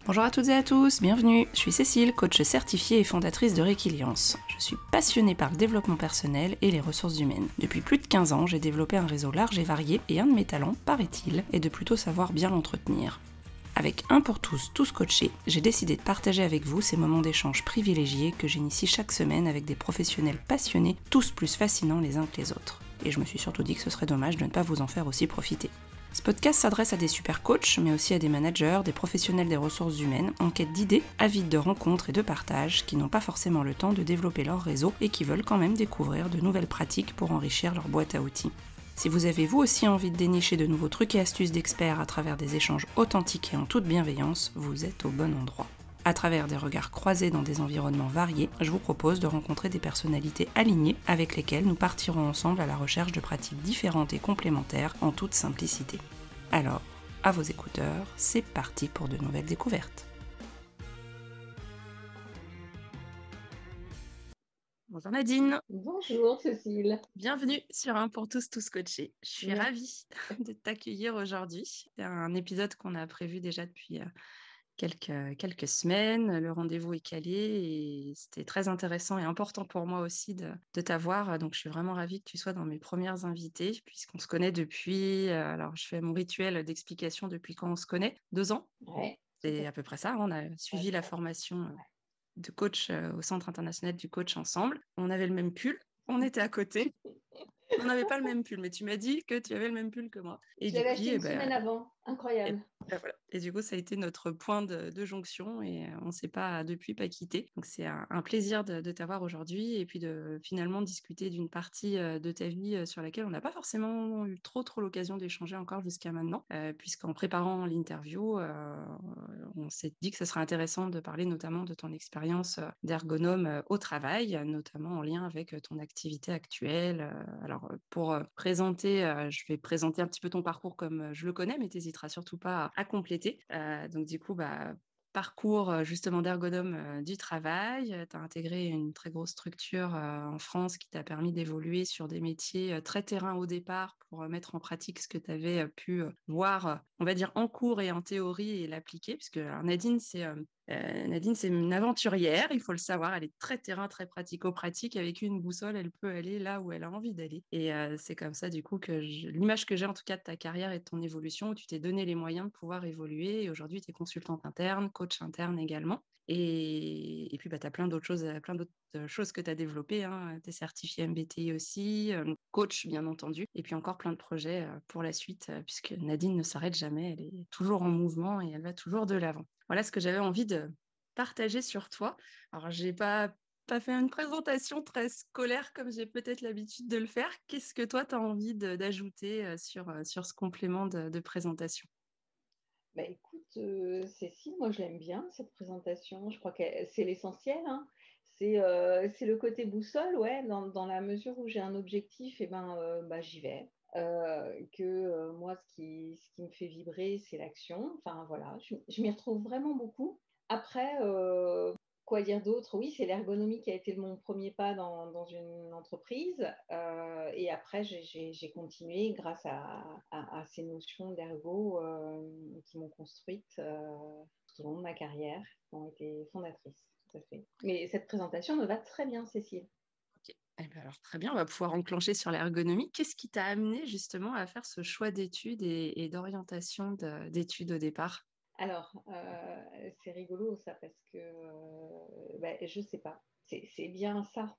Bonjour à toutes et à tous, bienvenue. Je suis Cécile, coach certifiée et fondatrice de Réquiliance. Je suis passionnée par le développement personnel et les ressources humaines. Depuis plus de 15 ans, j'ai développé un réseau large et varié et un de mes talents, paraît-il, est de plutôt savoir bien l'entretenir. Avec Un pour tous, tous coachés, j'ai décidé de partager avec vous ces moments d'échange privilégiés que j'initie chaque semaine avec des professionnels passionnés, tous plus fascinants les uns que les autres. Et je me suis surtout dit que ce serait dommage de ne pas vous en faire aussi profiter. Ce podcast s'adresse à des super coachs, mais aussi à des managers, des professionnels des ressources humaines, en quête d'idées, avides de rencontres et de partage, qui n'ont pas forcément le temps de développer leur réseau et qui veulent quand même découvrir de nouvelles pratiques pour enrichir leur boîte à outils. Si vous avez vous aussi envie de dénicher de nouveaux trucs et astuces d'experts à travers des échanges authentiques et en toute bienveillance, vous êtes au bon endroit. À travers des regards croisés dans des environnements variés, je vous propose de rencontrer des personnalités alignées avec lesquelles nous partirons ensemble à la recherche de pratiques différentes et complémentaires en toute simplicité. Alors, à vos écouteurs, c'est parti pour de nouvelles découvertes. Bonjour Nadine. Bonjour Cécile. Bienvenue sur Un pour tous, tous coachés. Je suis ravie de t'accueillir aujourd'hui. C'est un épisode qu'on a prévu déjà depuis quelques semaines. Le rendez-vous est calé et c'était très intéressant et important pour moi aussi de t'avoir. Donc, je suis vraiment ravie que tu sois dans mes premières invitées puisqu'on se connaît depuis... alors, je fais mon rituel d'explication depuis quand on se connaît. 2 ans. Ouais, C'est à peu près ça. On a suivi la formation de coach au Centre international du coach ensemble. On avait le même pull. On était à côté. On n'avait pas le même pull, mais tu m'as dit que tu avais le même pull que moi. Et je l'avais acheté une ben, semaine avant. Incroyable. voilà. Et du coup, ça a été notre point de jonction et on ne s'est pas depuis pas quitté. Donc, c'est un plaisir de t'avoir aujourd'hui et puis de finalement discuter d'une partie de ta vie sur laquelle on n'a pas forcément eu trop l'occasion d'échanger encore jusqu'à maintenant, puisqu'en préparant l'interview, on s'est dit que ce serait intéressant de parler notamment de ton expérience d'ergonome au travail, notamment en lien avec ton activité actuelle. Alors, pour présenter, je vais présenter un petit peu ton parcours comme je le connais, mais tu n'hésiteras surtout pas à compléter. Donc, du coup, parcours justement d'ergonome du travail. Tu as intégré une très grosse structure en France qui t'a permis d'évoluer sur des métiers très terrain au départ pour mettre en pratique ce que tu avais pu voir, on va dire, en cours et en théorie et l'appliquer. Puisque alors, Nadine, c'est une aventurière, il faut le savoir. Elle est très terrain, très pratico-pratique. Avec une boussole, elle peut aller là où elle a envie d'aller. Et c'est comme ça, du coup, que l'image que j'ai en tout cas de ta carrière et de ton évolution, où tu t'es donné les moyens de pouvoir évoluer. Et aujourd'hui, tu es consultante interne, coach interne également. Et puis, tu as plein d'autres choses que tu as développées. Hein. Tu es certifiée MBTI aussi, coach, bien entendu. Et puis encore plein de projets pour la suite, puisque Nadine ne s'arrête jamais. Elle est toujours en mouvement et elle va toujours de l'avant. Voilà ce que j'avais envie de partager sur toi. Alors, j'ai pas fait une présentation très scolaire comme j'ai peut-être l'habitude de le faire. Qu'est-ce que toi, tu as envie d'ajouter sur ce complément de présentation? Bah, écoute, Cécile, moi je l'aime bien cette présentation. Je crois que c'est l'essentiel. Hein. C'est le côté boussole, ouais, dans la mesure où j'ai un objectif, et j'y vais. Moi, ce qui me fait vibrer, c'est l'action. Enfin, voilà, je m'y retrouve vraiment beaucoup. Après, quoi dire d'autre? Oui, c'est l'ergonomie qui a été mon premier pas dans une entreprise. Et après, j'ai continué grâce à ces notions d'ergo qui m'ont construite tout au long de ma carrière, qui ont été fondatrices. Tout à fait. Mais cette présentation me va très bien, Cécile. Ok. Eh ben alors, très bien, on va pouvoir enclencher sur l'ergonomie. Qu'est-ce qui t'a amené justement à faire ce choix d'études et d'orientation d'études au départ? Alors, c'est rigolo ça parce que je sais pas. C'est bien ça.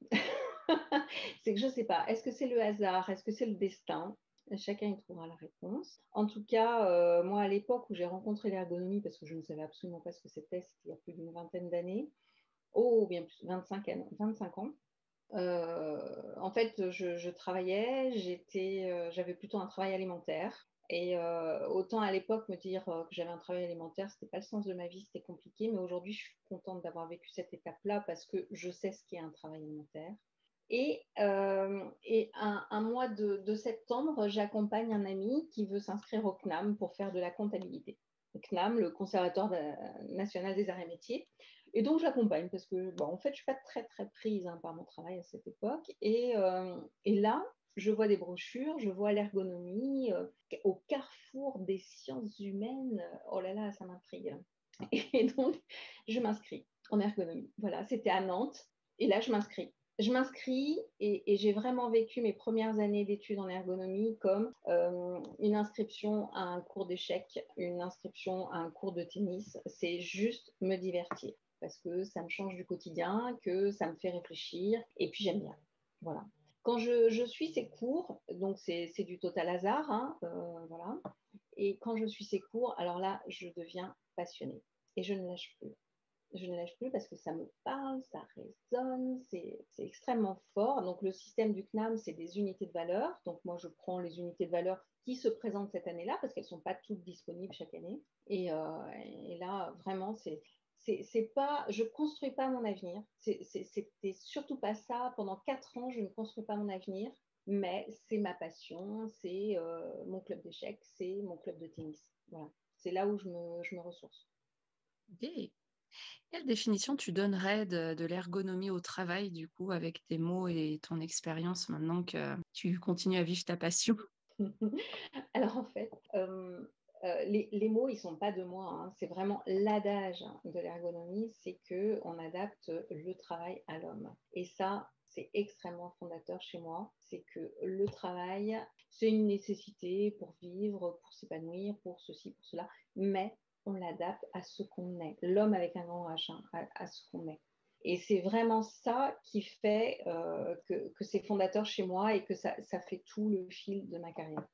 C'est que je sais pas. Est-ce que c'est le hasard? Est-ce que c'est le destin? Chacun y trouvera la réponse. En tout cas, moi, à l'époque où j'ai rencontré l'ergonomie, parce que je ne savais absolument pas ce que c'était il y a plus d'une vingtaine d'années, oh, bien plus, 25 ans. En fait, je travaillais, j'avais plutôt un travail alimentaire. Et autant à l'époque me dire que j'avais un travail alimentaire, c'était pas le sens de ma vie, c'était compliqué. Mais aujourd'hui, je suis contente d'avoir vécu cette étape-là parce que je sais ce qu'est un travail alimentaire. Et un mois de septembre, j'accompagne un ami qui veut s'inscrire au CNAM pour faire de la comptabilité. Le CNAM, le Conservatoire national des arts et métiers. Et donc, j'accompagne parce que, en fait, je ne suis pas très, très prise par mon travail à cette époque. Et là, je vois des brochures, je vois l'ergonomie au carrefour des sciences humaines. Oh là là, ça m'intrigue. Et donc, je m'inscris en ergonomie. Voilà, c'était à Nantes. Et là, je m'inscris. Je m'inscris et j'ai vraiment vécu mes premières années d'études en ergonomie comme une inscription à un cours d'échecs, une inscription à un cours de tennis. C'est juste me divertir parce que ça me change du quotidien, que ça me fait réfléchir et puis j'aime bien. Voilà. Quand je suis ces cours, donc c'est du total hasard, hein, voilà. Et quand je suis ces cours, alors là, je deviens passionnée et je ne lâche plus. Je ne lâche plus parce que ça me parle, ça résonne, c'est extrêmement fort. Donc le système du CNAM, c'est des unités de valeur. Donc moi, je prends les unités de valeur qui se présentent cette année-là parce qu'elles ne sont pas toutes disponibles chaque année. Et là, vraiment, c'est pas, je construis pas mon avenir. C'était surtout pas ça. Pendant 4 ans, je ne construis pas mon avenir, mais c'est ma passion, c'est mon club d'échecs, c'est mon club de tennis. Voilà, c'est là où je me ressource. Ok. Quelle définition tu donnerais de l'ergonomie au travail, du coup, avec tes mots et ton expérience maintenant que tu continues à vivre ta passion? Alors en fait, les mots, ils ne sont pas de moi, hein. C'est vraiment l'adage de l'ergonomie, c'est qu'on adapte le travail à l'homme. Et ça, c'est extrêmement fondateur chez moi. C'est que le travail, c'est une nécessité pour vivre, pour s'épanouir, pour ceci, pour cela, mais on l'adapte à ce qu'on est. L'homme avec un grand H, hein, à ce qu'on est. Et c'est vraiment ça qui fait que c'est fondateur chez moi et que ça fait tout le fil de ma carrière.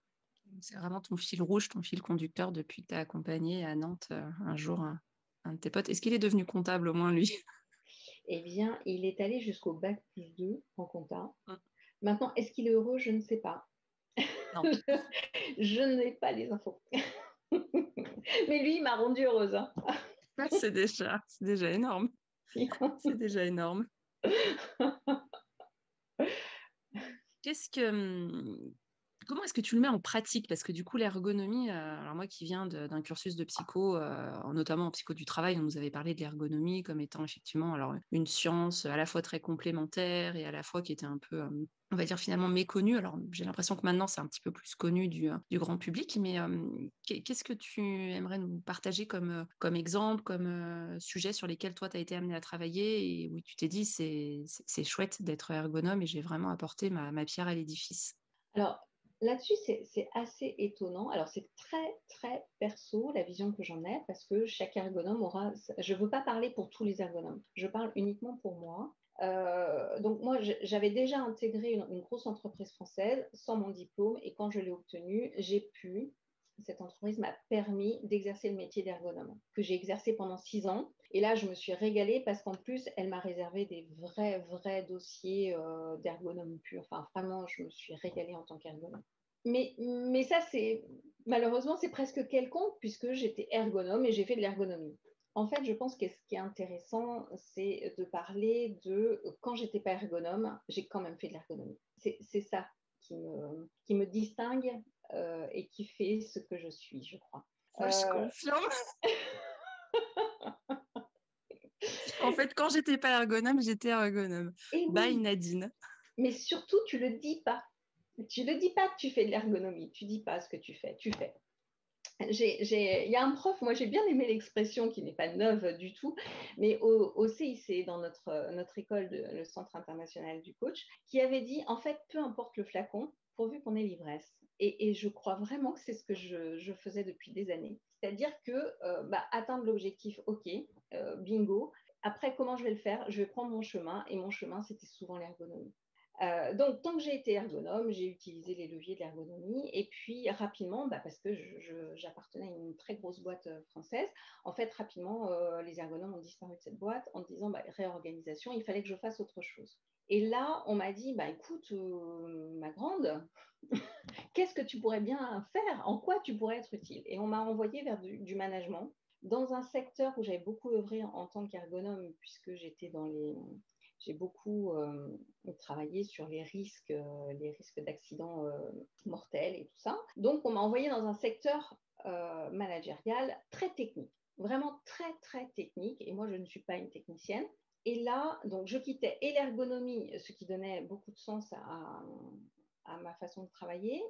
C'est vraiment ton fil rouge, ton fil conducteur depuis que tu as accompagné à Nantes un jour un de tes potes. Est-ce qu'il est devenu comptable au moins, lui? Eh bien, il est allé jusqu'au bac+2 en compta. Mm. Maintenant, est-ce qu'il est heureux? Je ne sais pas. Non. Je n'ai pas les infos. Mais lui, il m'a rendue heureuse, hein. Ah, c'est déjà énorme. C'est déjà énorme. Qu'est-ce que, comment est-ce que tu le mets en pratique? Parce que du coup, l'ergonomie, alors moi qui viens d'un cursus de psycho, notamment en psycho du travail, on nous avait parlé de l'ergonomie comme étant effectivement alors une science à la fois très complémentaire et à la fois qui était un peu, on va dire finalement méconnue. Alors j'ai l'impression que maintenant c'est un petit peu plus connu du grand public, mais qu'est-ce que tu aimerais nous partager comme exemple, comme sujet sur lesquels toi tu as été amené à travailler et où tu t'es dit c'est chouette d'être ergonome et j'ai vraiment apporté ma pierre à l'édifice? Alors, là-dessus, c'est assez étonnant. Alors, c'est très, très perso, la vision que j'en ai, parce que chaque ergonome aura... Je ne veux pas parler pour tous les ergonomes, je parle uniquement pour moi. Donc moi, j'avais déjà intégré une grosse entreprise française sans mon diplôme et quand je l'ai obtenu, cette entreprise m'a permis d'exercer le métier d'ergonome que j'ai exercé pendant 6 ans. Et là, je me suis régalée parce qu'en plus, elle m'a réservé des vrais, vrais dossiers d'ergonome pur. Enfin, vraiment, je me suis régalée en tant qu'ergonome. Mais ça, malheureusement, c'est presque quelconque puisque j'étais ergonome et j'ai fait de l'ergonomie. En fait, je pense que ce qui est intéressant, c'est de parler de quand j'étais pas ergonome, j'ai quand même fait de l'ergonomie. C'est ça qui me distingue et qui fait ce que je suis, je crois. Moi, je Euh, confirme. En fait, quand j'étais pas ergonome, j'étais ergonome. et Bye oui, Nadine. mais surtout, tu le dis pas. Tu le dis pas que tu fais de l'ergonomie. Tu dis pas ce que tu fais. Tu fais. Il y a un prof, moi j'ai bien aimé l'expression qui n'est pas neuve du tout, mais au CIC, dans notre école, le Centre international du coach, qui avait dit en fait, peu importe le flacon, pourvu qu'on ait l'ivresse. Et je crois vraiment que c'est ce que je faisais depuis des années. C'est-à-dire que atteindre l'objectif, ok, bingo. Après, comment je vais le faire? Je vais prendre mon chemin, et mon chemin, c'était souvent l'ergonomie. Donc, tant que j'ai été ergonome, j'ai utilisé les leviers de l'ergonomie. Et puis, rapidement, parce que j'appartenais à une très grosse boîte française, en fait, rapidement, les ergonomes ont disparu de cette boîte en disant réorganisation, il fallait que je fasse autre chose. Et là, on m'a dit, écoute, ma grande, qu'est-ce que tu pourrais bien faire? En quoi tu pourrais être utile? Et on m'a envoyé vers du management dans un secteur où j'avais beaucoup œuvré en tant qu'ergonome, puisque j'ai beaucoup travaillé sur les risques d'accidents mortels et tout ça. Donc, on m'a envoyé dans un secteur managérial très technique, vraiment très, très technique. Et moi, je ne suis pas une technicienne. Et là, donc, je quittais et l'ergonomie, ce qui donnait beaucoup de sens à ma façon de travailler,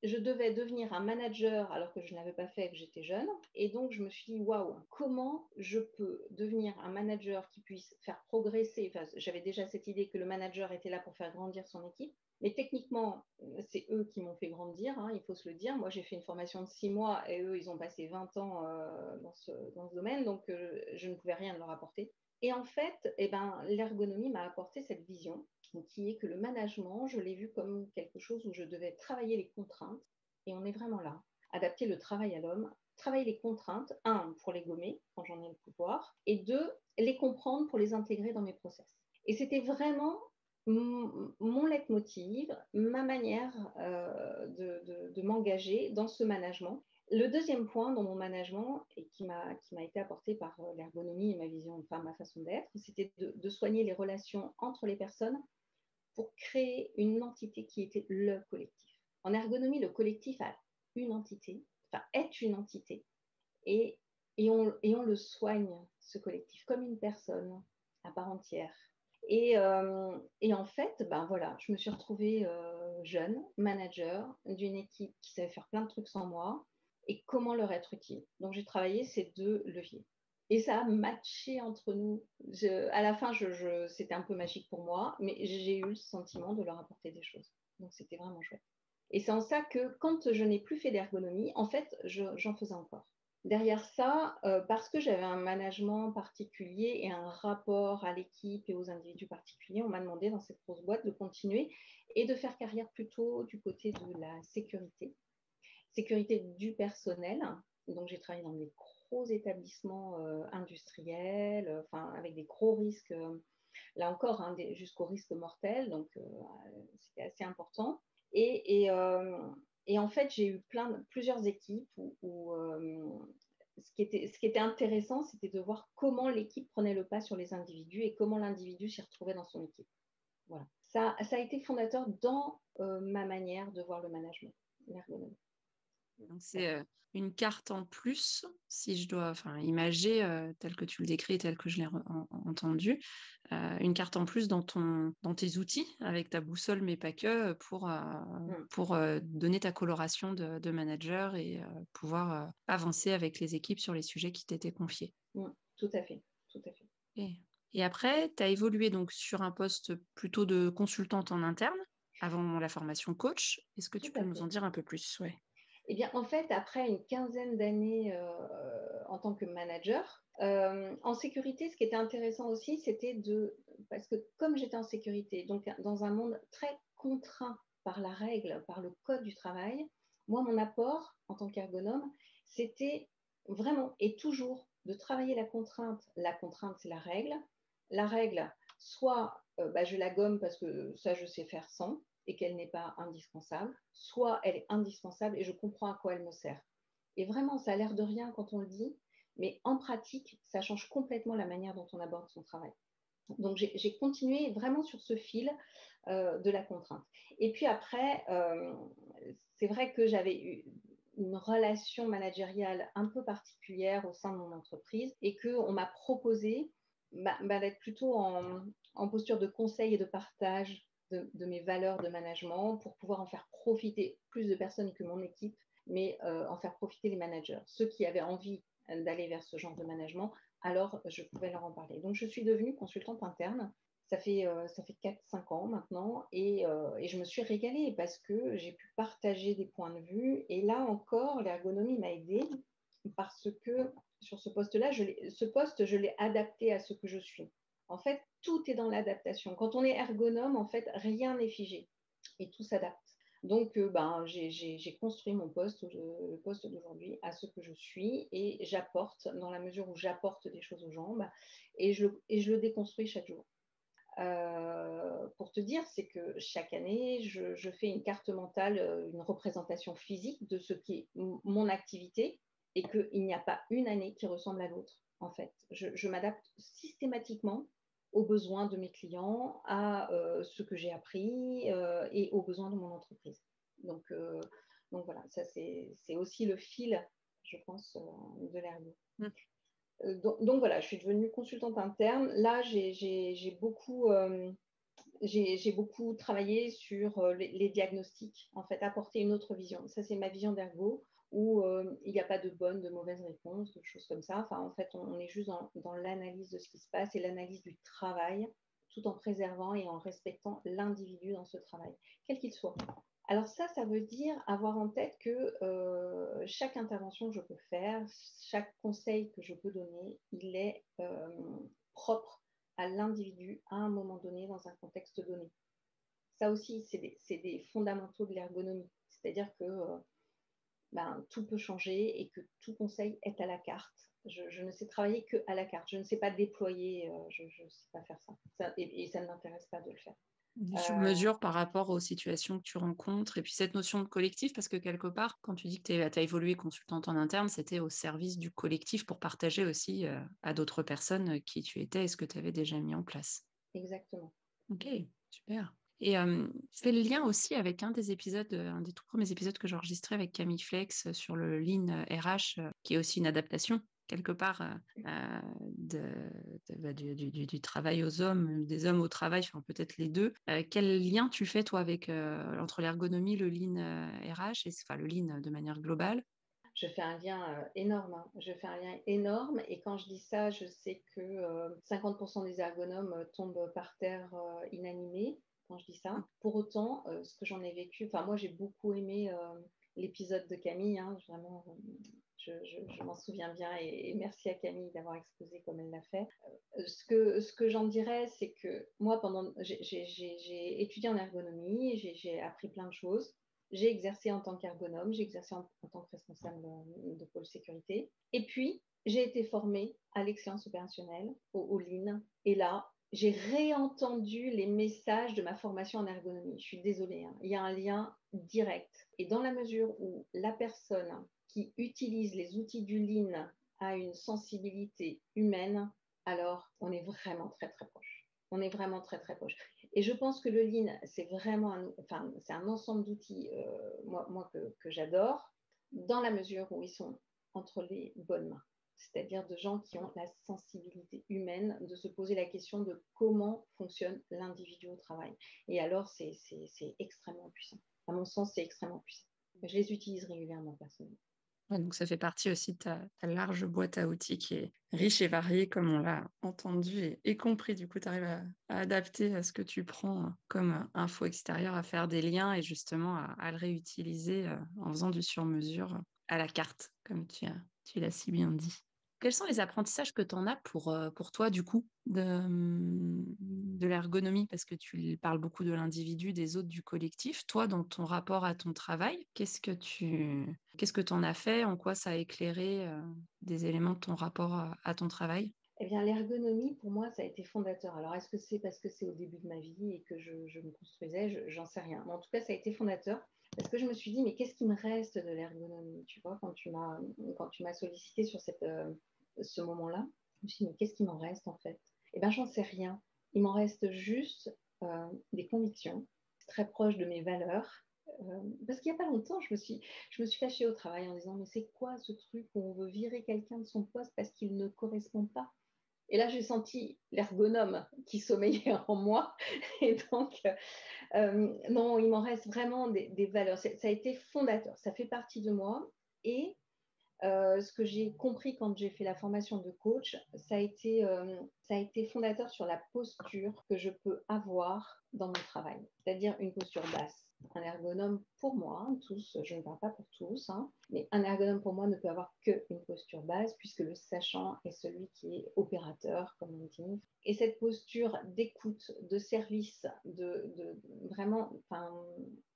je devais devenir un manager alors que je ne l'avais pas fait, que j'étais jeune. Et donc, je me suis dit, waouh, comment je peux devenir un manager qui puisse faire progresser. Enfin, j'avais déjà cette idée que le manager était là pour faire grandir son équipe. Mais techniquement, c'est eux qui m'ont fait grandir, hein, il faut se le dire. Moi, j'ai fait une formation de 6 mois et eux, ils ont passé 20 ans dans ce domaine, donc je ne pouvais rien leur apporter. Et en fait, eh ben, l'ergonomie m'a apporté cette vision qui est que le management, je l'ai vu comme quelque chose où je devais travailler les contraintes, et on est vraiment là, adapter le travail à l'homme, travailler les contraintes, un, pour les gommer quand j'en ai le pouvoir, et deux, les comprendre pour les intégrer dans mes process. Et c'était vraiment mon leitmotiv, ma manière de m'engager dans ce management. Le deuxième point dans mon management, et qui m'a été apporté par l'ergonomie et ma vision, enfin ma façon d'être, c'était de soigner les relations entre les personnes pour créer une entité qui était le collectif. En ergonomie, le collectif a une entité, enfin est une entité, et, et on le soigne, ce collectif, comme une personne à part entière. Et en fait, ben voilà, je me suis retrouvée jeune, manager d'une équipe qui savait faire plein de trucs sans moi, et comment leur être utile. Donc j'ai travaillé ces deux leviers. Et ça a matché entre nous. À la fin, c'était un peu magique pour moi, mais j'ai eu le sentiment de leur apporter des choses. Donc c'était vraiment chouette. Et c'est en ça que quand je n'ai plus fait d'ergonomie, en fait, j'en faisais encore. Derrière ça, parce que j'avais un management particulier et un rapport à l'équipe et aux individus particuliers, on m'a demandé dans cette grosse boîte de continuer et de faire carrière plutôt du côté de la sécurité du personnel. Donc j'ai travaillé dans des gros établissements industriels, enfin avec des gros risques, là encore, hein, jusqu'au risque mortel, donc c'était assez important. Et en fait, j'ai eu plusieurs équipes où ce qui était intéressant, c'était de voir comment l'équipe prenait le pas sur les individus et comment l'individu s'y retrouvait dans son équipe. Voilà. Ça a été fondateur dans ma manière de voir le management, l'ergonomie. Donc, c'est une carte en plus, si je dois imager tel que tu le décris, tel que je l'ai entendu, une carte en plus dans tes outils, avec ta boussole, mais pas que, pour donner ta coloration de manager et pouvoir avancer avec les équipes sur les sujets qui t'étaient confiés. Tout à fait, tout à fait. Et après, tu as évolué donc sur un poste plutôt de consultante en interne, avant la formation coach. Est-ce que tu peux nous en dire un peu plus? Ouais. Eh bien, en fait, après une quinzaine d'années en tant que manager, en sécurité, ce qui était intéressant aussi, c'était parce que comme j'étais en sécurité, donc dans un monde très contraint par la règle, par le code du travail, moi, mon apport en tant qu'ergonome, c'était vraiment et toujours de travailler la contrainte. La contrainte, c'est la règle. La règle, soit je la gomme parce que ça, je sais faire sans, et qu'elle n'est pas indispensable, soit elle est indispensable et je comprends à quoi elle me sert. Et vraiment, ça a l'air de rien quand on le dit, mais en pratique, ça change complètement la manière dont on aborde son travail. Donc, j'ai continué vraiment sur ce fil de la contrainte. Et puis après, c'est vrai que j'avais eu une relation managériale un peu particulière au sein de mon entreprise et qu'on m'a proposé d'être plutôt en posture de conseil et de partage de mes valeurs de management pour pouvoir en faire profiter plus de personnes que mon équipe, mais en faire profiter les managers. Ceux qui avaient envie d'aller vers ce genre de management, alors je pouvais leur en parler. Donc, je suis devenue consultante interne. Ça fait 4-5 ans maintenant et je me suis régalée parce que j'ai pu partager des points de vue. Et là encore, l'ergonomie m'a aidée parce que sur ce poste-là, ce poste, je l'ai adapté à ce que je suis. En fait, tout est dans l'adaptation. Quand on est ergonome, en fait, rien n'est figé et tout s'adapte. Donc, j'ai construit mon poste, le poste d'aujourd'hui, à ce que je suis et j'apporte, dans la mesure où j'apporte des choses aux gens, et je le déconstruis chaque jour. Pour te dire, c'est que chaque année, je fais une carte mentale, une représentation physique de ce qui est mon activité et qu'il n'y a pas une année qui ressemble à l'autre, en fait. Je m'adapte systématiquement aux besoins de mes clients, à ce que j'ai appris et aux besoins de mon entreprise. Donc voilà, ça c'est aussi le fil, je pense, de l'ergo. Donc voilà, je suis devenue consultante interne. Là, j'ai beaucoup j'ai beaucoup travaillé sur les diagnostics, en fait, apporter une autre vision. Ça, c'est ma vision d'ergo, où il n'y a pas de bonne, de mauvaise réponse, de choses comme ça. Enfin, en fait, on est juste dans l'analyse de ce qui se passe et l'analyse du travail, tout en préservant et en respectant l'individu dans ce travail, quel qu'il soit. Alors ça veut dire avoir en tête que chaque intervention que je peux faire, chaque conseil que je peux donner, il est propre à l'individu à un moment donné dans un contexte donné. Ça aussi, c'est des fondamentaux de l'ergonomie. C'est-à-dire que tout peut changer et que tout conseil est à la carte. Je ne sais travailler que à la carte. Je ne sais pas déployer, je ne sais pas faire ça. Et ça ne m'intéresse pas de le faire. Du sur-mesure par rapport aux situations que tu rencontres et puis cette notion de collectif, parce que quelque part, quand tu dis que tu as évolué consultante en interne, c'était au service du collectif pour partager aussi à d'autres personnes qui tu étais et ce que tu avais déjà mis en place. Exactement. Ok, super. Et je fais le lien aussi avec un des épisodes, un des tout premiers épisodes que j'ai enregistré avec Camille Flex sur le Lean RH, qui est aussi une adaptation quelque part du travail aux hommes, des hommes au travail, enfin, peut-être les deux. Quel lien tu fais, toi, avec, entre l'ergonomie, le Lean RH, enfin le Lean de manière globale? Je fais un lien énorme. Hein. Je fais un lien énorme. Et quand je dis ça, je sais que 50% des ergonomes tombent par terre inanimés quand je dis ça. Pour autant, ce que j'en ai vécu, enfin moi j'ai beaucoup aimé l'épisode de Camille. Hein, vraiment, je m'en souviens bien. Et merci à Camille d'avoir exposé comme elle l'a fait. Ce que j'en dirais, c'est que moi, j'ai étudié en ergonomie, j'ai appris plein de choses. J'ai exercé en tant qu'ergonome, j'ai exercé en tant que responsable de pôle sécurité. Et puis, j'ai été formée à l'excellence opérationnelle, au Lean. Et là, j'ai réentendu les messages de ma formation en ergonomie. Je suis désolée, hein. Il y a un lien direct. Et dans la mesure où la personne qui utilise les outils du Lean a une sensibilité humaine, alors on est vraiment très, très proche. On est vraiment très, très proche. Et je pense que le Lean, c'est vraiment c'est un ensemble d'outils, que j'adore, dans la mesure où ils sont entre les bonnes mains. C'est-à-dire de gens qui ont la sensibilité humaine de se poser la question de comment fonctionne l'individu au travail. Et alors, c'est extrêmement puissant. À mon sens, c'est extrêmement puissant. Je les utilise régulièrement, personnellement. Ouais, donc ça fait partie aussi de ta large boîte à outils qui est riche et variée, comme on l'a entendu et compris. Du coup, tu arrives à adapter à ce que tu prends comme info extérieure, à faire des liens et justement à le réutiliser en faisant du sur-mesure à la carte, comme tu l'as si bien dit. Quels sont les apprentissages que tu en as pour toi, du coup, de l'ergonomie? Parce que tu parles beaucoup de l'individu, des autres, du collectif. Toi, dans ton rapport à ton travail, qu'est-ce que tu en as fait? En quoi ça a éclairé des éléments de ton rapport à ton travail? Eh bien, l'ergonomie, pour moi, ça a été fondateur. Alors, est-ce que c'est parce que c'est au début de ma vie et que je me construisais? J'en sais rien. Mais en tout cas, ça a été fondateur parce que je me suis dit, mais qu'est-ce qui me reste de l'ergonomie? Tu vois, quand tu m'as sollicité sur ce moment-là, je me suis dit, mais qu'est-ce qui m'en reste en fait? Eh bien, j'en sais rien. Il m'en reste juste des convictions très proches de mes valeurs. Parce qu'il n'y a pas longtemps, je me suis fâchée au travail en disant, mais c'est quoi ce truc où on veut virer quelqu'un de son poste parce qu'il ne correspond pas? Et là, j'ai senti l'ergonome qui sommeillait en moi. Et donc, non, il m'en reste vraiment des valeurs. Ça a été fondateur, ça fait partie de moi. Et ce que j'ai compris quand j'ai fait la formation de coach, ça a été fondateur sur la posture que je peux avoir dans mon travail, c'est-à-dire une posture basse. Un ergonome pour moi, tous, je ne parle pas pour tous, hein, mais un ergonome pour moi ne peut avoir qu'une posture basse puisque le sachant est celui qui est opérateur, comme on dit. Et cette posture d'écoute, de service, vraiment,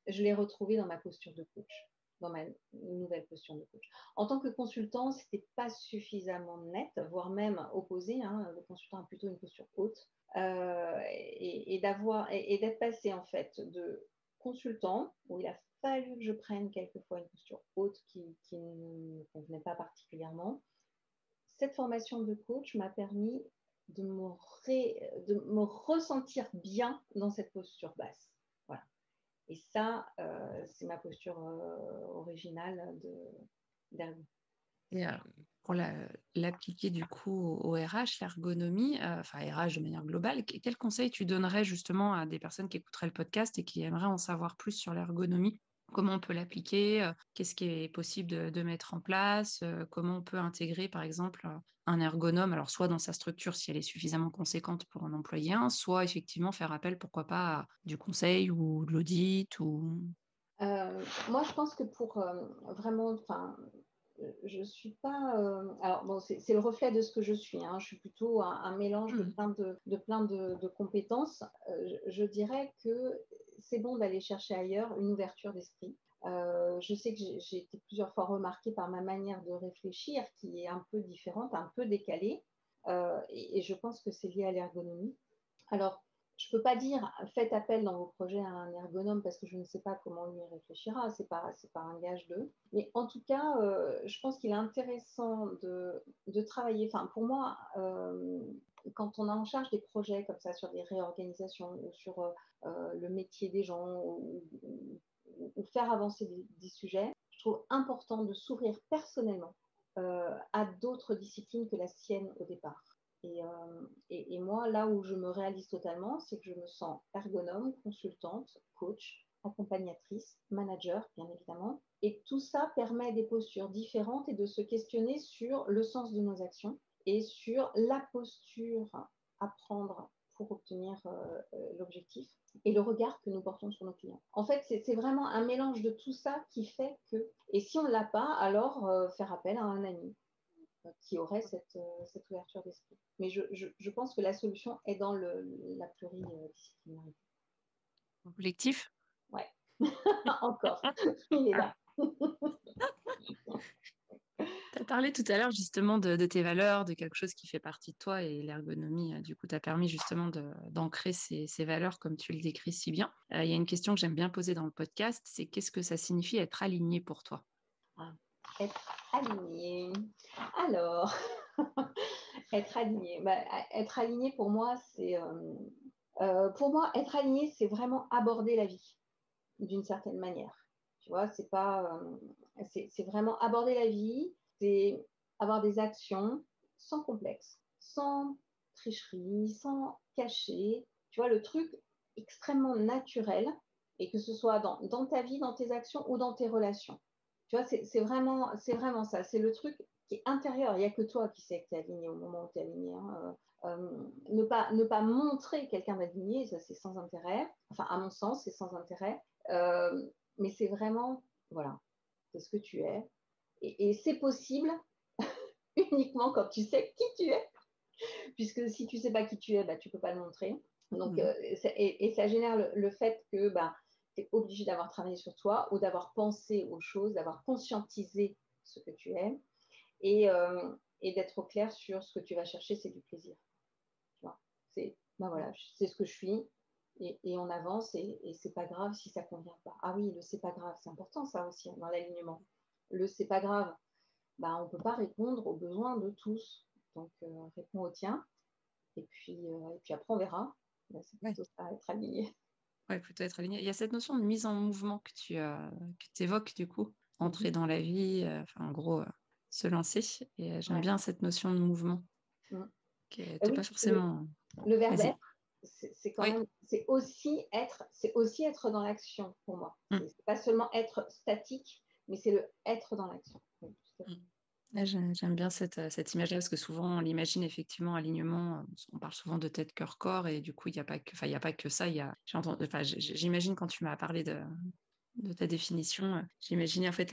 je l'ai retrouvée dans ma posture de coach, dans ma nouvelle posture de coach. En tant que consultant, ce n'était pas suffisamment net, voire même opposé. Hein, le consultant a plutôt une posture haute. Et d'être passé en fait de consultant, où il a fallu que je prenne quelquefois une posture haute qui ne me convenait pas particulièrement. Cette formation de coach m'a permis de me ressentir bien dans cette posture basse. Voilà. Et ça, c'est ma posture originale d'ergo. Et pour l'appliquer du coup au RH, l'ergonomie, enfin RH de manière globale, quel conseil tu donnerais justement à des personnes qui écouteraient le podcast et qui aimeraient en savoir plus sur l'ergonomie? Comment on peut l'appliquer? Qu'est-ce qui est possible de mettre en place? Comment on peut intégrer, par exemple, un ergonome, alors soit dans sa structure si elle est suffisamment conséquente pour en employer un, soit effectivement faire appel, pourquoi pas, à du conseil ou de l'audit ou... Moi, je pense que pour vraiment, enfin, je suis pas. Alors bon, c'est le reflet de ce que je suis, hein. Je suis plutôt un mélange de Mhm. plein de compétences. Je dirais que c'est bon d'aller chercher ailleurs une ouverture d'esprit. Je sais que j'ai été plusieurs fois remarquée par ma manière de réfléchir qui est un peu différente, un peu décalée. Et je pense que c'est lié à l'ergonomie. Alors, je ne peux pas dire faites appel dans vos projets à un ergonome parce que je ne sais pas comment lui réfléchira, c'est pas un gage d'eux. Mais en tout cas, je pense qu'il est intéressant de travailler. Enfin, pour moi, quand on a en charge des projets comme ça sur des réorganisations ou sur le métier des gens ou faire avancer des sujets, je trouve important de s'ouvrir personnellement à d'autres disciplines que la sienne au départ. Et moi, là où je me réalise totalement, c'est que je me sens ergonome, consultante, coach, accompagnatrice, manager, bien évidemment. Et tout ça permet des postures différentes et de se questionner sur le sens de nos actions et sur la posture à prendre pour obtenir l'objectif et le regard que nous portons sur nos clients. En fait, c'est vraiment un mélange de tout ça qui fait que, et si on ne l'a pas, alors faire appel à un ami qui aurait cette ouverture d'esprit. Mais je pense que la solution est dans la pluridisciplinarité. Collectif? Ouais, encore, il est là. Tu as parlé tout à l'heure justement de tes valeurs, de quelque chose qui fait partie de toi et l'ergonomie, du coup, t'a permis justement d'ancrer ces valeurs comme tu le décris si bien. Il y a une question que j'aime bien poser dans le podcast, c'est qu'est-ce que ça signifie être aligné pour toi? Ah, être aligné. Alors, être aligné. Bah, être aligné pour moi, être aligné, c'est vraiment aborder la vie d'une certaine manière. Tu vois, c'est pas, c'est vraiment aborder la vie, c'est avoir des actions sans complexe, sans tricherie, sans cacher. Tu vois, le truc extrêmement naturel et que ce soit dans ta vie, dans tes actions ou dans tes relations. Tu vois, c'est vraiment ça. C'est le truc qui est intérieur. Il n'y a que toi qui sais que tu es aligné au moment où tu es aligné. Hein. Ne pas montrer quelqu'un d'aligné, ça c'est sans intérêt. Enfin, à mon sens, c'est sans intérêt. Mais c'est vraiment, voilà, c'est ce que tu es. Et c'est possible uniquement quand tu sais qui tu es, puisque si tu ne sais pas qui tu es, bah, tu ne peux pas le montrer. Donc, Mhm. et ça génère le fait que bah, tu es obligé d'avoir travaillé sur toi ou d'avoir pensé aux choses, d'avoir conscientisé ce que tu es et d'être au clair sur ce que tu vas chercher, c'est du plaisir. Tu vois, ben voilà, c'est ce que je suis et on avance et c'est pas grave si ça convient pas. Ah oui, le c'est pas grave, c'est important ça aussi dans l'alignement. Le c'est pas grave, ben, on peut pas répondre aux besoins de tous. Donc réponds au tien et puis après on verra. Ben, c'est Ouais. plutôt ça, être aligné. Ouais, plutôt être aligné. Il y a cette notion de mise en mouvement que tu évoques du coup, entrer dans la vie, enfin, en gros, se lancer. Et j'aime Ouais. bien cette notion de mouvement Mm. qui n'était Oui, pas forcément... le verbe Vas-y. être, c'est quand Oui. même, c'est aussi être dans l'action pour moi. Mm. C'est pas seulement être statique, mais c'est le être dans l'action. Oui, tout à fait. Mm. Ouais, j'aime bien cette image-là parce que souvent on l'imagine effectivement alignement. On parle souvent de tête, cœur, corps et du coup il n'y a pas que, enfin il y a pas que ça. J'imagine quand tu m'as parlé de ta définition, j'imaginais en fait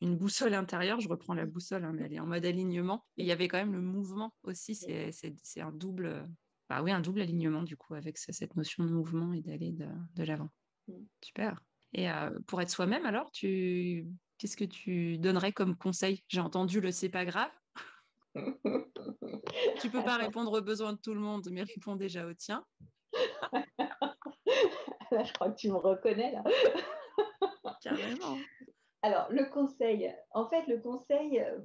une boussole intérieure. Je reprends la boussole, hein, mais elle est en mode alignement. Et il y avait quand même le mouvement aussi. C'est un double, bah oui, un double alignement du coup avec cette notion de mouvement et d'aller de l'avant. Mm. Super. Et pour être soi-même, alors, qu'est-ce que tu donnerais comme conseil? J'ai entendu le c'est pas grave. Tu peux pas répondre aux besoins de tout le monde, mais réponds déjà aux tiens. Là, je crois que tu me reconnais là. Carrément. Alors, le conseil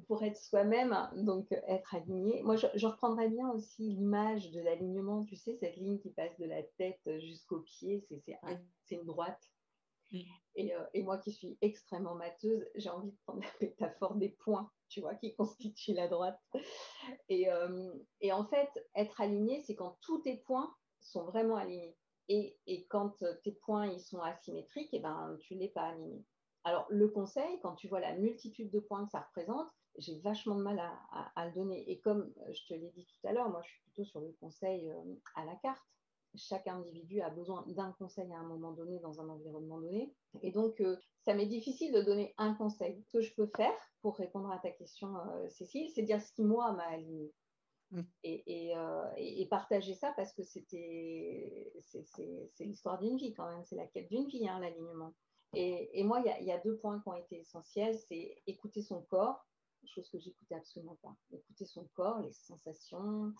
pour être soi-même, donc être aligné, moi je reprendrais bien aussi l'image de l'alignement, tu sais, cette ligne qui passe de la tête jusqu'aux pieds, Oui. c'est une droite. Mm. Et moi qui suis extrêmement matheuse, j'ai envie de prendre la métaphore des points. tu vois, qui constitue la droite. Et, et en fait, être aligné, c'est quand tous tes points sont vraiment alignés. Et quand tes points ils sont asymétriques, et ben, tu ne l'es pas aligné. Alors, le conseil, quand tu vois la multitude de points que ça représente, j'ai vachement de mal à le donner. Et comme je te l'ai dit tout à l'heure, moi, je suis plutôt sur le conseil à la carte. Chaque individu a besoin d'un conseil à un moment donné dans un environnement donné. Et donc, ça m'est difficile de donner un conseil. Ce que je peux faire pour répondre à ta question, Cécile, c'est dire ce qui, moi, m'a aligné. Et partager ça parce que c'est l'histoire d'une vie quand même, c'est la quête d'une vie, hein, l'alignement. Et moi, il y a 2 points qui ont été essentiels, c'est écouter son corps, chose que j'écoutais absolument pas. Écouter son corps, les sensations,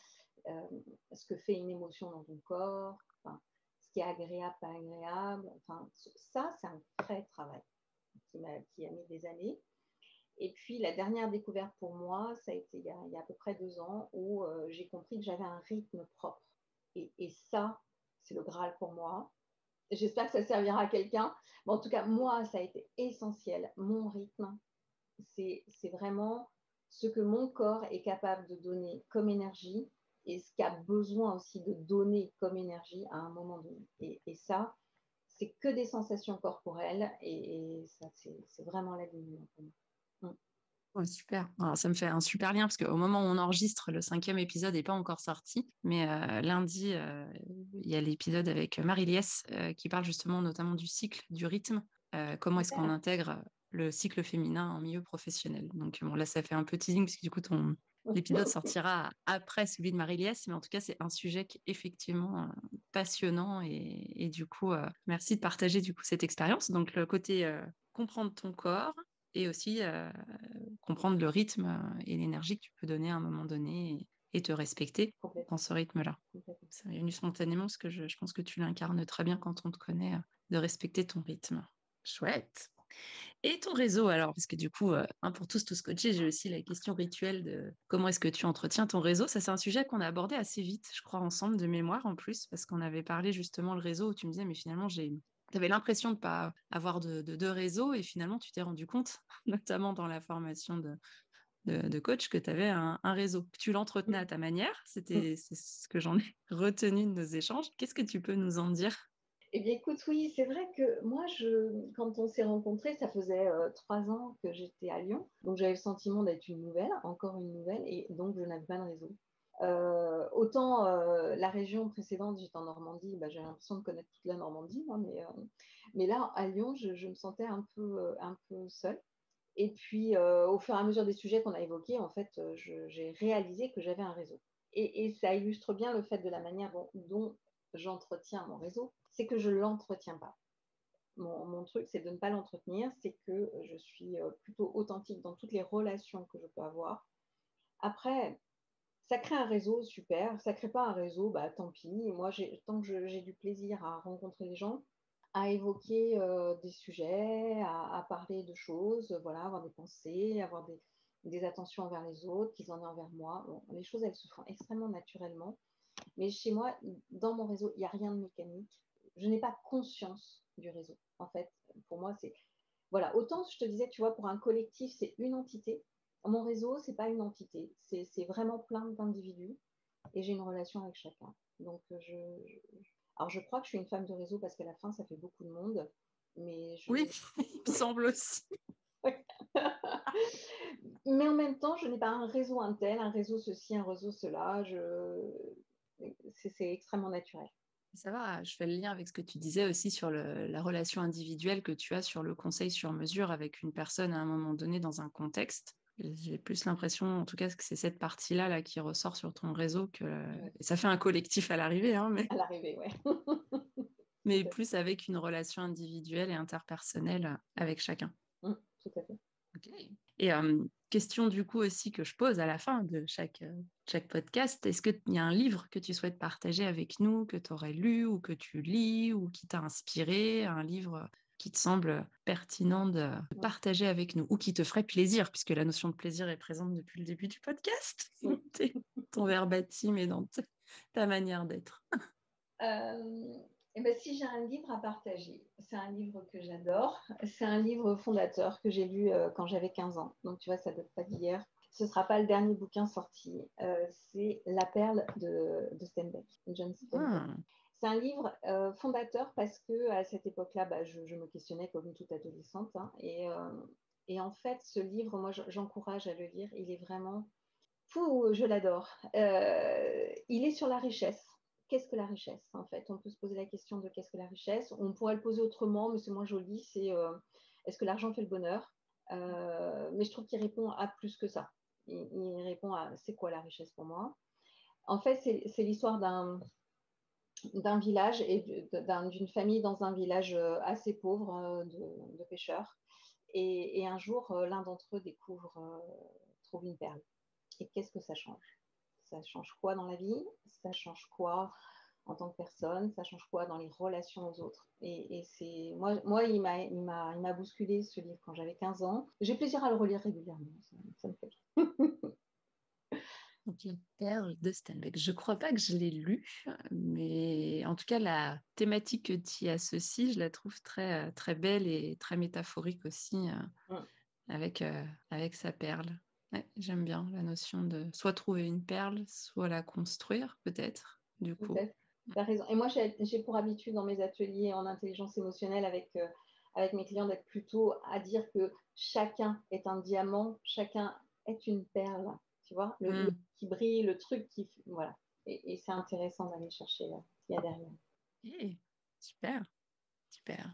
ce que fait une émotion dans ton corps, enfin, ce qui est agréable, pas agréable. Enfin, ça, c'est un vrai travail qui a mis des années. Et puis, la dernière découverte pour moi, ça a été il y a à peu près 2 ans où j'ai compris que j'avais un rythme propre. Et ça, c'est le Graal pour moi. J'espère que ça servira à quelqu'un. Mais en tout cas, moi, ça a été essentiel. Mon rythme, c'est vraiment ce que mon corps est capable de donner comme énergie et ce qu'a besoin aussi de donner comme énergie à un moment donné. Et ça, c'est que des sensations corporelles et ça, c'est vraiment l'alignement pour moi. Ouais, super. Alors, ça me fait un super lien parce qu'au moment où on enregistre, le 5e épisode n'est pas encore sorti. Mais lundi, il y a l'épisode avec Marie-Liesse qui parle justement notamment du cycle, du rythme. Comment est-ce qu'on Super. intègre le cycle féminin en milieu professionnel. Donc bon, là, ça fait un peu teasing parce que du coup, l'épisode sortira après celui de Marie-Liesse. Mais en tout cas, c'est un sujet qui est effectivement passionnant. Et du coup, merci de partager du coup cette expérience. Donc le côté comprendre ton corps et aussi comprendre le rythme et l'énergie que tu peux donner à un moment donné et te respecter dans ce rythme-là. Ça m'est venu spontanément parce que je pense que tu l'incarnes très bien quand on te connaît, de respecter ton rythme. Chouette. Et ton réseau alors, parce que du coup, pour tous coachés, j'ai aussi la question rituelle de comment est-ce que tu entretiens ton réseau. Ça, c'est un sujet qu'on a abordé assez vite, je crois, ensemble, de mémoire en plus, parce qu'on avait parlé justement le réseau où tu me disais, mais finalement, tu avais l'impression de ne pas avoir de réseau et finalement, tu t'es rendu compte, notamment dans la formation de coach, que tu avais un réseau. Tu l'entretenais à ta manière. C'est ce que j'en ai retenu de nos échanges. Qu'est-ce que tu peux nous en dire? Eh bien, écoute, oui, c'est vrai que moi, quand on s'est rencontrés, ça faisait 3 ans que j'étais à Lyon. Donc, j'avais le sentiment d'être une nouvelle, encore une nouvelle, et donc je n'avais pas de réseau. Autant la région précédente, j'étais en Normandie, bah, j'avais l'impression de connaître toute la Normandie, moi, mais là, à Lyon, je me sentais un peu seule. Et puis, au fur et à mesure des sujets qu'on a évoqués, en fait, j'ai réalisé que j'avais un réseau. Et ça illustre bien le fait de la manière dont j'entretiens mon réseau, c'est que je ne l'entretiens pas. Mon truc, c'est de ne pas l'entretenir, c'est que je suis plutôt authentique dans toutes les relations que je peux avoir. Après, ça crée un réseau, super. Ça ne crée pas un réseau, bah, tant pis. Moi, tant que j'ai du plaisir à rencontrer les gens, à évoquer des sujets, à parler de choses, voilà, avoir des pensées, avoir des attentions envers les autres, qu'ils en aient envers moi. Bon, les choses, elles se font extrêmement naturellement. Mais chez moi, dans mon réseau, il n'y a rien de mécanique. Je n'ai pas conscience du réseau. En fait, pour moi, c'est... Voilà, autant je te disais, tu vois, pour un collectif, c'est une entité. Mon réseau, c'est pas une entité. C'est vraiment plein d'individus et j'ai une relation avec chacun. Donc, alors, je crois que je suis une femme de réseau parce qu'à la fin, ça fait beaucoup de monde. Mais Oui, il me semble aussi. Mais en même temps, je n'ai pas un réseau un tel, un réseau ceci, un réseau cela. C'est extrêmement naturel. Ça va, je fais le lien avec ce que tu disais aussi sur la relation individuelle que tu as sur le conseil sur mesure avec une personne à un moment donné dans un contexte. J'ai plus l'impression, en tout cas, que c'est cette partie-là là, qui ressort sur ton réseau. Ouais. Et ça fait un collectif à l'arrivée, hein, À l'arrivée, ouais. mais plus avec une relation individuelle et interpersonnelle avec chacun. Tout à fait. Ok. Et question du coup aussi que je pose à la fin de chaque podcast, est-ce qu'il y a un livre que tu souhaites partager avec nous, que tu aurais lu ou que tu lis ou qui t'a inspiré, un livre qui te semble pertinent de partager avec nous ou qui te ferait plaisir, puisque la notion de plaisir est présente depuis le début du podcast, ton verbatim et dans ta manière d'être. Eh ben, si j'ai un livre à partager, c'est un livre que j'adore. C'est un livre fondateur que j'ai lu quand j'avais 15 ans. Donc, tu vois, ça date pas d'hier. Ce ne sera pas le dernier bouquin sorti. C'est La perle de Steinbeck, John Steinbeck. Ah, C'est un livre fondateur parce que à cette époque-là, je me questionnais comme toute adolescente. Hein, et en fait, ce livre, moi, j'encourage à le lire. Il est vraiment fou, je l'adore. Il est sur la richesse. Qu'est-ce que la richesse, en fait? On peut se poser la question de qu'est-ce que la richesse. On pourrait le poser autrement, mais c'est moins joli. C'est est-ce que l'argent fait le bonheur? Mais je trouve qu'il répond à plus que ça. Il répond à c'est quoi la richesse pour moi? En fait, c'est l'histoire d'un village et d'une famille dans un village assez pauvre de pêcheurs. Et un jour, l'un d'entre eux trouve une perle. Et qu'est-ce que ça change? Ça change quoi dans la vie? Ça change quoi en tant que personne? Ça change quoi dans les relations aux autres? Et c'est moi il m'a bousculé ce livre quand j'avais 15 ans. J'ai plaisir à le relire régulièrement. Ça me fait. donc La perle de Steinbeck. Je crois pas que je l'ai lu, mais en tout cas, la thématique que tu y associes, je la trouve très, très belle et très métaphorique aussi, Mm, avec sa perle. Ouais, j'aime bien la notion de soit trouver une perle, soit la construire, peut-être, du tout coup. à fait. Tu as raison. Et moi, j'ai pour habitude dans mes ateliers en intelligence émotionnelle avec mes clients d'être plutôt à dire que chacun est un diamant, chacun est une perle. Tu vois, Mm. qui brille, le truc qui. Voilà. Et c'est intéressant d'aller chercher ce qu'il y a derrière. Ok, super, super.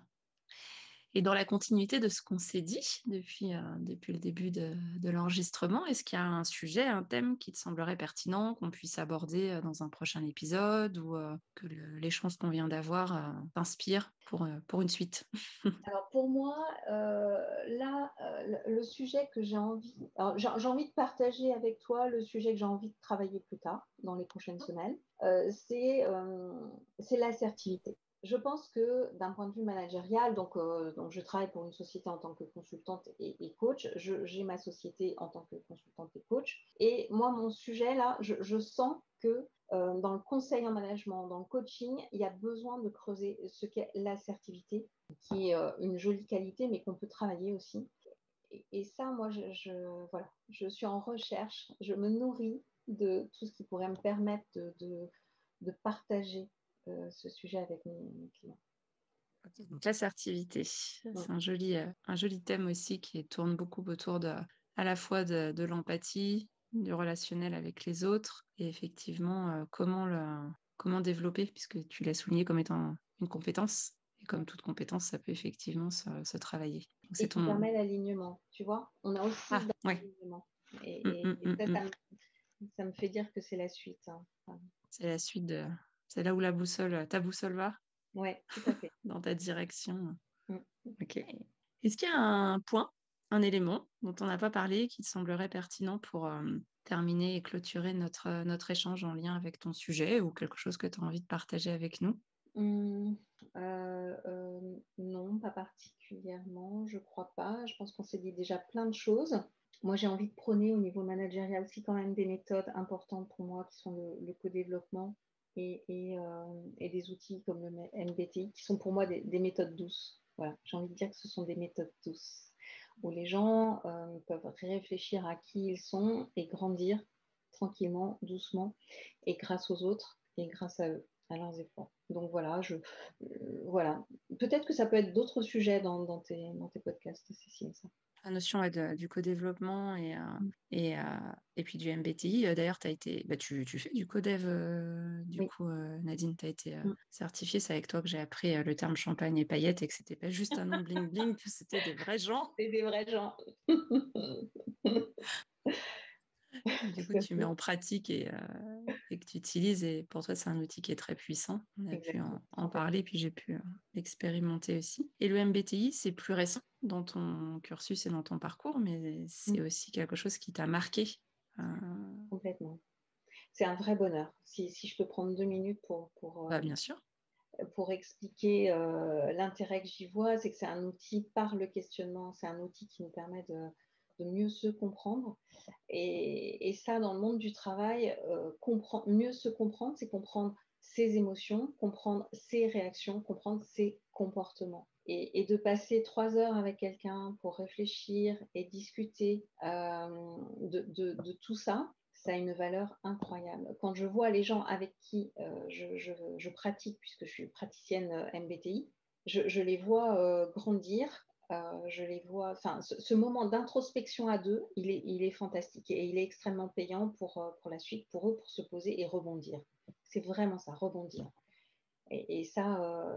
Et dans la continuité de ce qu'on s'est dit depuis le début de l'enregistrement, est-ce qu'il y a un sujet, un thème qui te semblerait pertinent qu'on puisse aborder dans un prochain épisode ou que l'échange qu'on vient d'avoir t'inspire pour une suite? Alors pour moi, là, le sujet que j'ai envie, alors, j'ai envie de partager avec toi le sujet que j'ai envie de travailler plus tard, dans les prochaines semaines, c'est l'assertivité. Je pense que d'un point de vue managérial, donc je travaille pour une société en tant que consultante et coach, j'ai ma société en tant que consultante et coach, et moi, mon sujet là, je sens que dans le conseil en management, dans le coaching, il y a besoin de creuser ce qu'est l'assertivité qui est une jolie qualité, mais qu'on peut travailler aussi. Et ça, moi, voilà, je suis en recherche, je me nourris de tout ce qui pourrait me permettre de partager ce sujet avec mes clients. Ok, donc l'assertivité, Mm. c'est un joli thème aussi qui tourne beaucoup autour à la fois de l'empathie, du relationnel avec les autres et effectivement comment développer, puisque tu l'as souligné comme étant une compétence. Et comme toute compétence, ça peut effectivement se travailler. Donc c'est Et qui ton... permet l'alignement, tu vois. On a aussi Ah, dans ouais. l'alignement. Mm, mm, Et mm, ça, mm. ça me fait dire que c'est la suite. Hein. Enfin, C'est la suite de... C'est là où ta boussole va, ouais, tout à fait. dans ta direction. Mm. Ok. Est-ce qu'il y a un point, un élément dont on n'a pas parlé qui te semblerait pertinent pour terminer et clôturer notre échange en lien avec ton sujet ou quelque chose que tu as envie de partager avec nous? Hum, non, pas particulièrement, je crois pas. Je pense qu'on s'est dit déjà plein de choses. Moi, j'ai envie de prôner au niveau managérial aussi quand même des méthodes importantes pour moi qui sont le co-développement et des outils comme le MBTI qui sont pour moi des méthodes douces. Voilà, j'ai envie de dire que ce sont des méthodes douces où les gens peuvent réfléchir à qui ils sont et grandir tranquillement, doucement et grâce aux autres et grâce à eux, à leurs efforts. Donc voilà, voilà. Peut-être que ça peut être d'autres sujets dans tes podcasts, Cécile. Ça. La notion ouais, du co-développement et puis du MBTI. D'ailleurs, tu fais du co-dev, du Oui. coup, Nadine, tu as été Mm. certifiée. C'est avec toi que j'ai appris le terme champagne et paillettes et que c'était pas juste un nom bling-bling, que c'était des vrais gens. C'est des vrais gens. Du coup, Tout à tu mets fait. en pratique et que tu utilises. Et pour toi, c'est un outil qui est très puissant. On a pu Exactement. en parler, puis j'ai pu l'expérimenter aussi. Et le MBTI, c'est plus récent dans ton cursus et dans ton parcours, mais c'est Mm. aussi quelque chose qui t'a marqué. Euh, Complètement. C'est un vrai bonheur. Si je peux prendre 2 minutes Bien sûr. pour expliquer l'intérêt que j'y vois, c'est que c'est un outil par le questionnement, c'est un outil qui nous permet de mieux se comprendre. Et ça, dans le monde du travail, mieux se comprendre, c'est comprendre ses émotions, comprendre ses réactions, comprendre ses comportements. Et de passer 3 heures avec quelqu'un pour réfléchir et discuter de tout ça, ça a une valeur incroyable. Quand je vois les gens avec qui je pratique, puisque je suis praticienne MBTI, je les vois grandir, je les vois, enfin, ce moment d'introspection à deux, il est fantastique et il est extrêmement payant pour la suite, pour eux, pour se poser et rebondir. C'est vraiment ça, rebondir. Et ça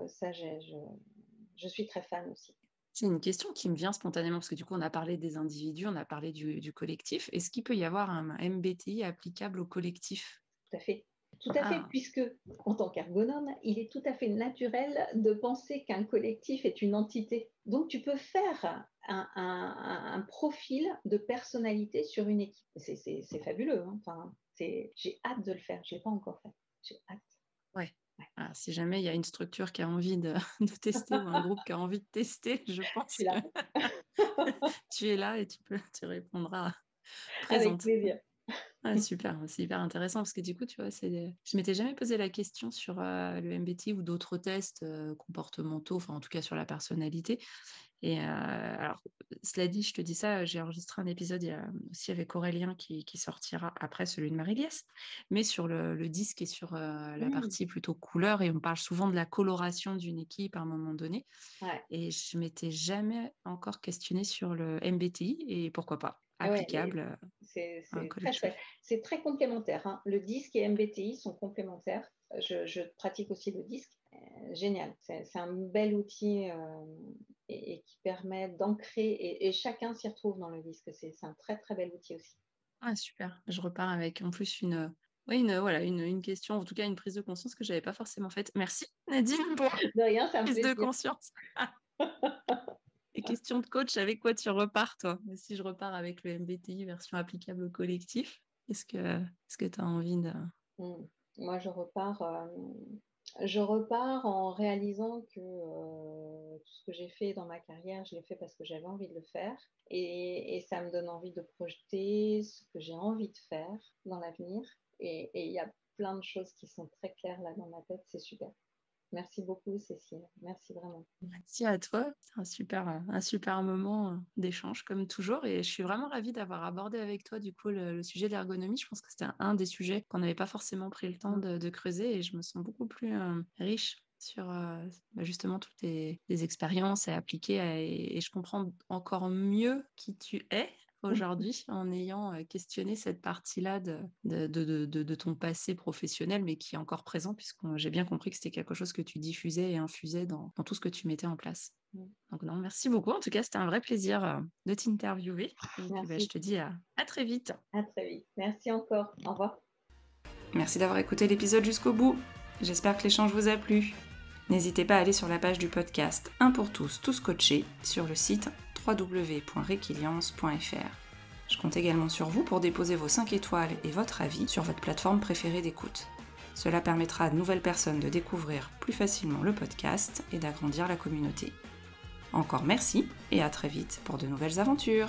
je suis très fan aussi. C'est une question qui me vient spontanément, parce que du coup, on a parlé des individus, on a parlé du collectif. Est-ce qu'il peut y avoir un MBTI applicable au collectif? Tout à fait. Tout à fait, Ah, puisque en tant qu'ergonome, il est tout à fait naturel de penser qu'un collectif est une entité. Donc, tu peux faire un profil de personnalité sur une équipe. C'est fabuleux. Hein. Enfin, j'ai hâte de le faire. Je ne l'ai pas encore fait. J'ai hâte. ouais. Ah, si jamais il y a une structure qui a envie de tester ou un groupe qui a envie de tester, je Je pense suis que là. tu es là et tu répondras Avec présente. plaisir. Ah, super, c'est hyper intéressant parce que du coup, tu vois, je m'étais jamais posé la question sur le MBTI ou d'autres tests comportementaux, enfin en tout cas sur la personnalité. Et alors, cela dit, je te dis ça, j'ai enregistré un épisode aussi avec Aurélien qui sortira après celui de Marie-Liesse, mais sur le disque et sur la Mmh. partie plutôt couleur, et on parle souvent de la coloration d'une équipe à un moment donné. Ouais. Et je m'étais jamais encore questionnée sur le MBTI, et pourquoi pas, Ah ouais, mais applicable à un c'est très chouette. collectif. C'est très complémentaire, hein. Le disque et MBTI sont complémentaires. Je pratique aussi le disque. Génial. C'est un bel outil et qui permet d'ancrer et chacun s'y retrouve dans le disque. C'est un très, très bel outil aussi. Ah, super. Je repars avec en plus voilà, une question, en tout cas une prise de conscience que j'avais pas forcément faite. Merci Nadine pour la De rien, c'est un prise de plaisir. conscience. Et question de coach, avec quoi tu repars, toi? Si je repars avec le MBTI version applicable au collectif, est-ce que tu as envie de... Mmh. Moi, je repars en réalisant que tout ce que j'ai fait dans ma carrière, je l'ai fait parce que j'avais envie de le faire. Et ça me donne envie de projeter ce que j'ai envie de faire dans l'avenir. Et il y a plein de choses qui sont très claires là dans ma tête. C'est super. Merci beaucoup, Cécile. Merci vraiment. Merci à toi. C'est un super moment d'échange, comme toujours. Et je suis vraiment ravie d'avoir abordé avec toi, du coup, le sujet de l'ergonomie. Je pense que c'était un des sujets qu'on n'avait pas forcément pris le temps de creuser, et je me sens beaucoup plus riche sur justement toutes les expériences à appliquer. Et je comprends encore mieux qui tu es aujourd'hui en ayant questionné cette partie-là de ton passé professionnel, mais qui est encore présent, puisque j'ai bien compris que c'était quelque chose que tu diffusais et infusais dans tout ce que tu mettais en place. Mm. Donc non, merci beaucoup. En tout cas, c'était un vrai plaisir de t'interviewer. Et puis, je Merci. te dis à très vite. À très vite. Merci encore. Au revoir. Merci d'avoir écouté l'épisode jusqu'au bout. J'espère que l'échange vous a plu. N'hésitez pas à aller sur la page du podcast Un pour tous, tous coachés sur le site www.requiliance.fr. Je compte également sur vous pour déposer vos 5 étoiles et votre avis sur votre plateforme préférée d'écoute. Cela permettra à de nouvelles personnes de découvrir plus facilement le podcast et d'agrandir la communauté. Encore merci et à très vite pour de nouvelles aventures.